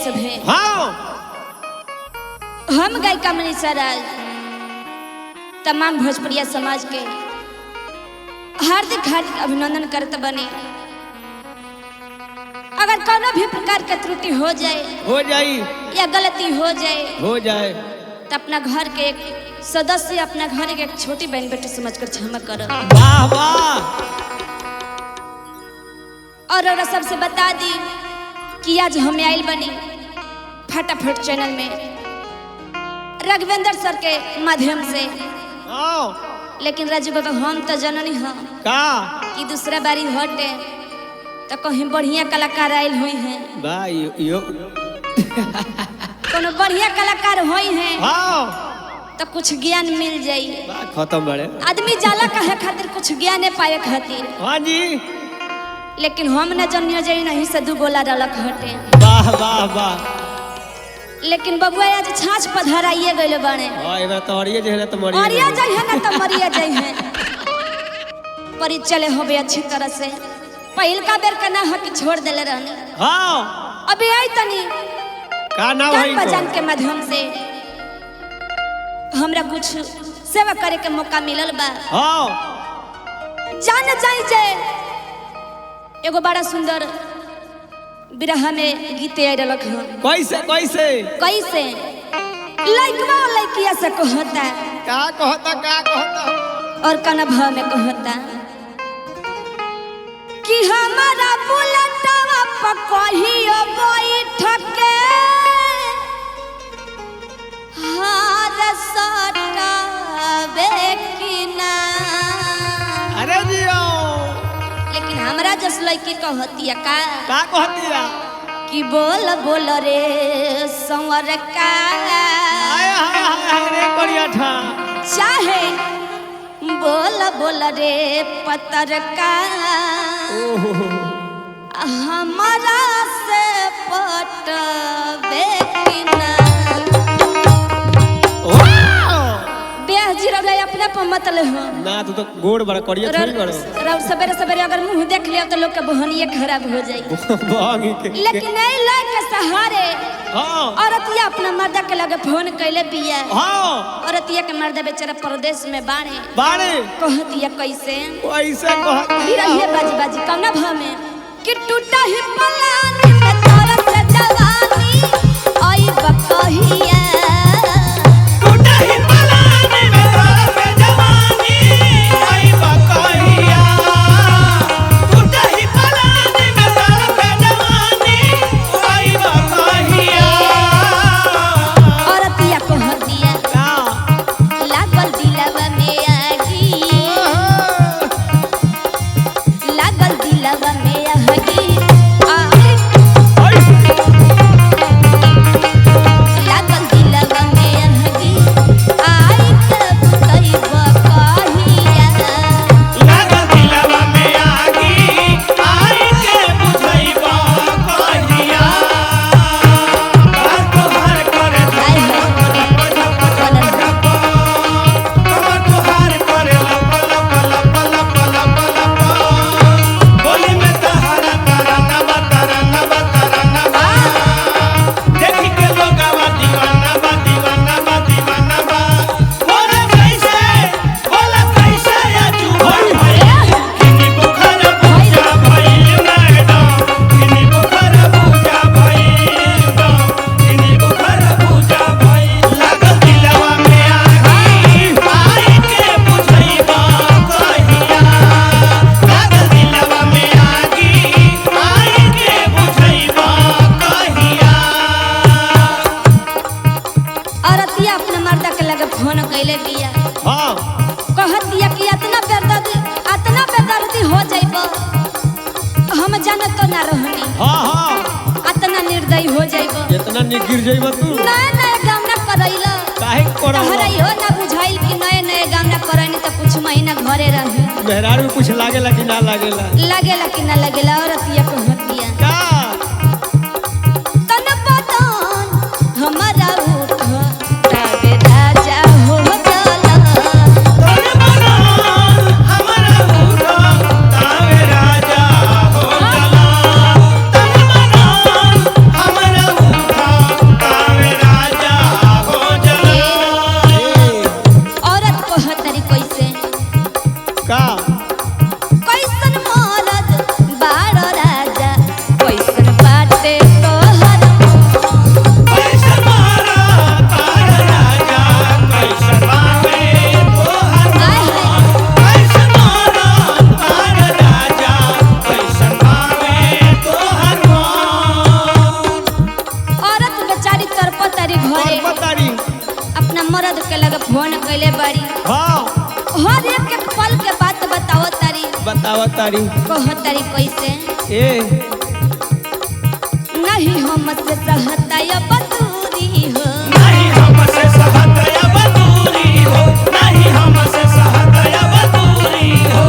सभे। हाँ हम गायिका मनीषा राज तमाम भोजपुरिया समाज के हार्दिक हार्दिक अभिनंदन करते बने। अगर कोनो भी प्रकार का त्रुटि हो जाए या गलती हो जाए तो अपना घर के एक सदस्य, अपना घर के एक छोटी बहन बेटी समझकर क्षमा करो। वाह वाह। और सबसे बता दी कि आज हम आइल बनी फटाफट चैनल में राघवेंद्र सर के माध्यम से। लेकिन राजू बाबा हम तो जननी हाँ का कि दूसरा बारी हटे तो कहीं बढ़िया कलाकार आयल हुई हैं, कोनो बढ़िया कलाकार हुई हैं तो कुछ ज्ञान मिल जाई। खत्म बड़े आदमी जाला कहे खातिर कुछ ज्ञान पाए खातिर। हाँ जी। लेकिन हम न जनियो जाई नहीं से दू गोला डालक हटे। वाह वाह वाह। लेकिन बबुआ आज छाछ पधराइए गइल बाने। हां एबरा तो हरिए जे है तो मरिए। हरिया जाई है ना तो मरिए जाई है। परिचय होबे अच्छी तरह से। पहिल का बेर का ना ह कि छोड़ देले रहने। हां अभी आई तनी का ना भाई बजान के माध्यम से हमरा कुछ सेवा करे के मौका मिलल बा। हां जान जाई जे एगो बड़ा सुंदर बिरहा में गीत आइ रहलक ह। कैसे लइकवा लइकिया से कहता और कना भाव में कहता कि हमारा बुलटवा पर कहियो बैठ के हार सटावे कि ना। अरे जियो। लेकिन हमरा जस लइकी कहतिया का कहतिया कि बोल बोल रे संवर का रे करिया ठा चाहे बोल बोल रे पतर का हमारा से पटबे कि ना। बेहजी रहे अपने पर मत ले हो ना तू तो गोड़ बड़ा करिया थोड़ी करो। रब सवेरे सवेरे अगर मुंह देख लिया तो लोग के बहनिए खराब हो जाई। लेकिन नहीं लाइक के सहारे औरतिया अपना मर्दा के लगे फोन कैले बिया। औरतिया के मर्दा बेचारा परदेश में बाणे कहतिया कैसे रहिए बाजी बाजी कौना भाव में कि टूटा ही पलानी में तोरा से जवानी आई बकहिया। फोन कैले बिया कहतिया कि इतना बेदर्दी हो जाइबो हम जानत तो ना रहनी। इतना निर्दयी हो जाइबो इतना गिर जाइबो तू नए गाम ना करैला काहे करैला तहरा हो ना बुझाइल कि नए गाम ना करैनी तो कुछ महीना घरे रही। मेहरारू में कुछ लागेला कि ना लागेला औरतिया कहतिया का तन बदन हमारा उठ ताबे राजा हो जाला। तन बदन हमारा उठ ताबे राजा हो जाला। तन बदन हमारा उठ हर एक के पल के बात बताओ तारी कहो तारी कैसे नहीं हमसे सहता या बतूरी हो नहीं हमसे सहता या बतूरी हो नहीं हमसे सहता या बतूरी हो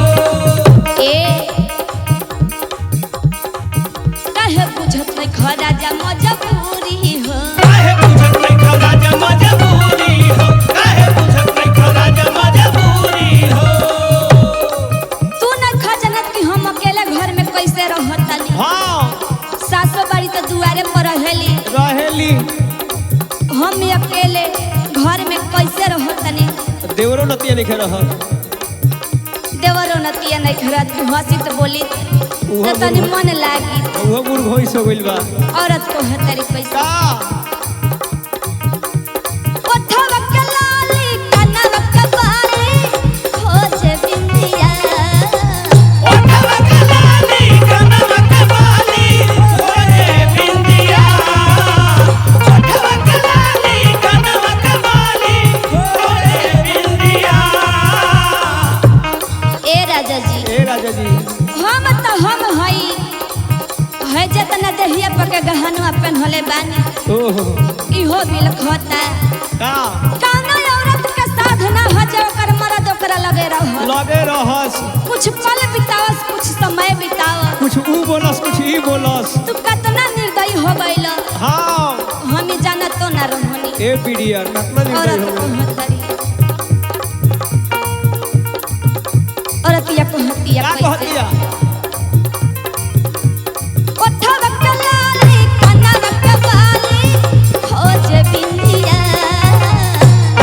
काहे बुझत नहीं खरा जा मजबूरी हो काहे बुझत नहीं खरा जा मजबूरी हो काहे बुझत नहीं खरा जा मजबूरी हो तू न खजनत कि हम अकेले घर में कैसे रहतनी हां सासो बाड़ी तो दुआरे पर रहेली हम अकेले घर में कैसे रहतनी देवरो नतिया नहीं रहत देवरो नतिया नहीं खरत हंसी तो बोली तो तनी मन लागी वो बुढ़ भैंस हो गइल बा औरत को हतरी कैसे का ओठवा के लाली कनवा के बाली खोजे बिंदिया ओठवा के लाली कनवा के बाली खोजे बिंदिया ओठवा के लाली कनवा के बाली खोजे बिंदिया ए राजा जी हम हई है जतना दहिया पके गहनवा पहनले बानी ओहो इहो बिल खोता का कौनो औरत के साधना हो जे ओकर मर्द ओकरा लगे रहस कुछ पल बितावस कुछ समय बितावस कुछ ऊ बोलस कुछ ई बोलस तू कितना निर्दयी हो गइल हां हम जानत तो ना रहनी ए पीडिया कितना दिन औरत हो को हतरी औरतिया को हतिया का कहतिया ओठवा के लाली कनवा के बाली खोजे बिंदिया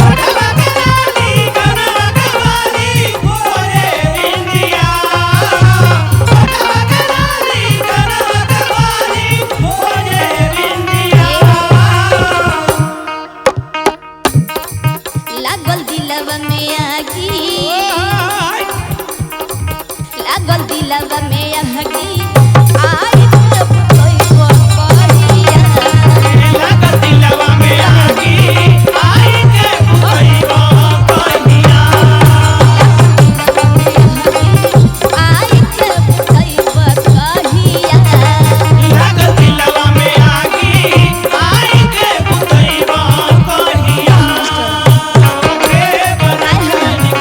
ओठवा के लाली कनवा के बाली खोजे बिंदिया ओठवा के लाली कनवा के बाली खोजे बिंदिया लागल दिलवा में आगी लागल दिलवा में आगी आई तो कोई को कहिया लागल दिलवा में आगी आई के बुझइबा कहिया आई के कोई को कहिया लागल दिलवा में आगी आई के बुझइबा कहिया रे बनाई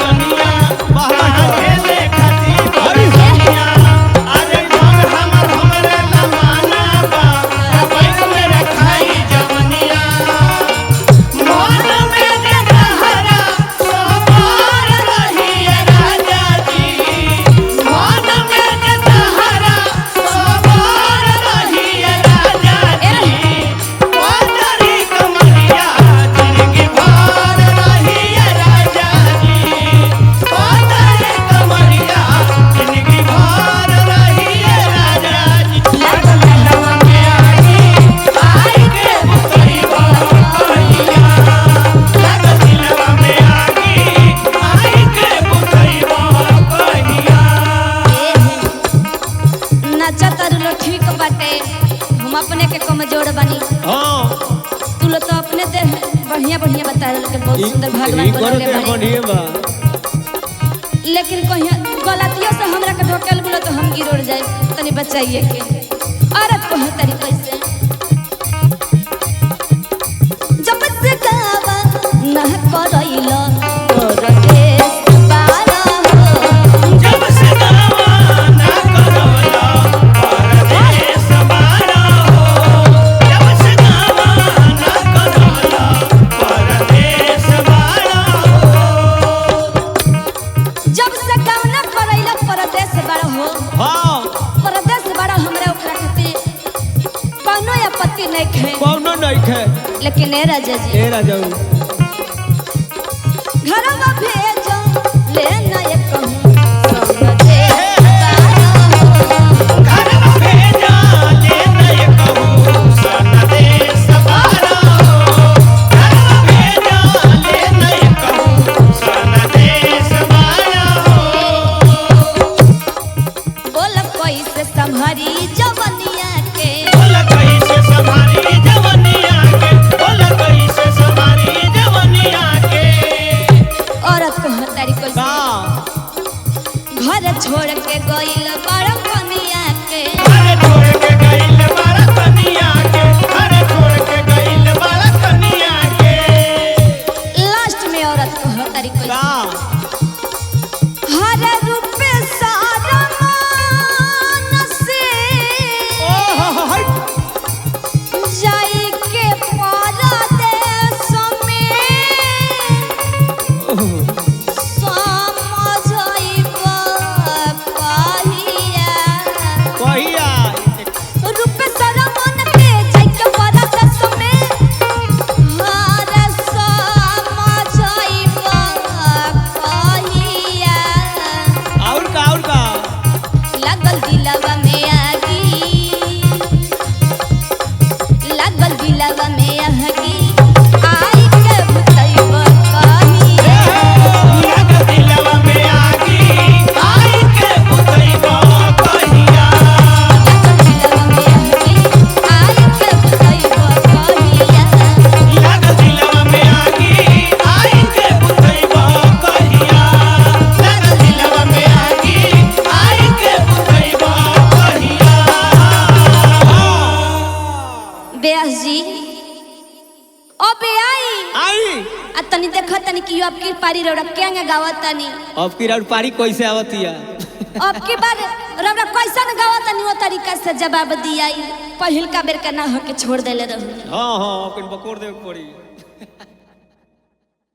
कनिया बाहर भेले खाती कहिया अरे मन हमरे लमाना बा बैठ में रखाई जवनिया मन में जे कहरा सवार रहिए राजा जी मन में जे कहरा सवार रहिए राजा जी वादरी कमरिया जिंदगी भर रहिए राजा जी वादरी कमरिया जिंदगी भर रहिए राजा जी लागल दिलवा में आगी आई के बुझइबा कहिया लागल दिलवा में आगी आई के बुझइबा कहिया नचा तारू लो ठीक बाटे हम अपने के कमजोर बनी हां तू लो तो अपने दे बढ़िया बढ़िया बता रहे के बहुत सुंदर भगवान बनले बानी बढ़िया बा लेकिन कहीं गलतियों से हमरा के ढोकल गुलो तो हम गिरोड़ जाए तनी बचाइए के औरत को हतरी कैसे जब से गावा न करइलो परदेश बारा हो जब से दावा ना करवला परदेश बारा हो जब से दावा ना करवला परदेश बारा हो जब से गावना करइलो परदेश बारा हो हां परदेश बारा हमरा ओकरा खातिर कोनो आपत्ति नहीं खे कौनो नहीं खे लेकिन ए राजा जी ए राजाऊ घरवा भेजो ले ना ये कहूं समझे बारा हो घरवा भेजा ले नय कहूं सन देश बारा हो घरवा भेजा ले नय कहूं सन देश बारा हो बोल कैसे संभारी जवनिया के बोल कैसे संभारी जवनिया के बोल कैसे संभारी घर छोड़ के गइल बड़ा कनिया के अरे छोड़ के गइल बाड़ा कनिया के अरे छोड़ के गइल बाड़ा कनिया के लास्ट में औरत को तरीके का हर रूपे सारा मान से जाई के परदेश में समझइबा कहिया कहिया रूपे सारा मान के जाई के परदेश में हर समझइबा कहिया और का लागल दिलवा में आगी लागल दिलवा में आगी आई के भुतइबा कहिया लागल दिलवा में आगी आई के भुतइबा कहिया लागल दिलवा में आगी आई के भुतइबा कहिया लागल दिलवा में आगी आई के भुतइबा कहिया व्यास जी अबे आई आई आ तनी देखो तनी कि अब की पारी रोड़ा केंगे गावत तनी अब की राउर पारी कैसे आवतिया अब की बार रोड़ा कैसन गावत तनी वो तरीका से जवाब दियाई पहिल का बेर के ना हो के छोड़ देले रहू हाँ हाँ अपन बकोर देव पड़ी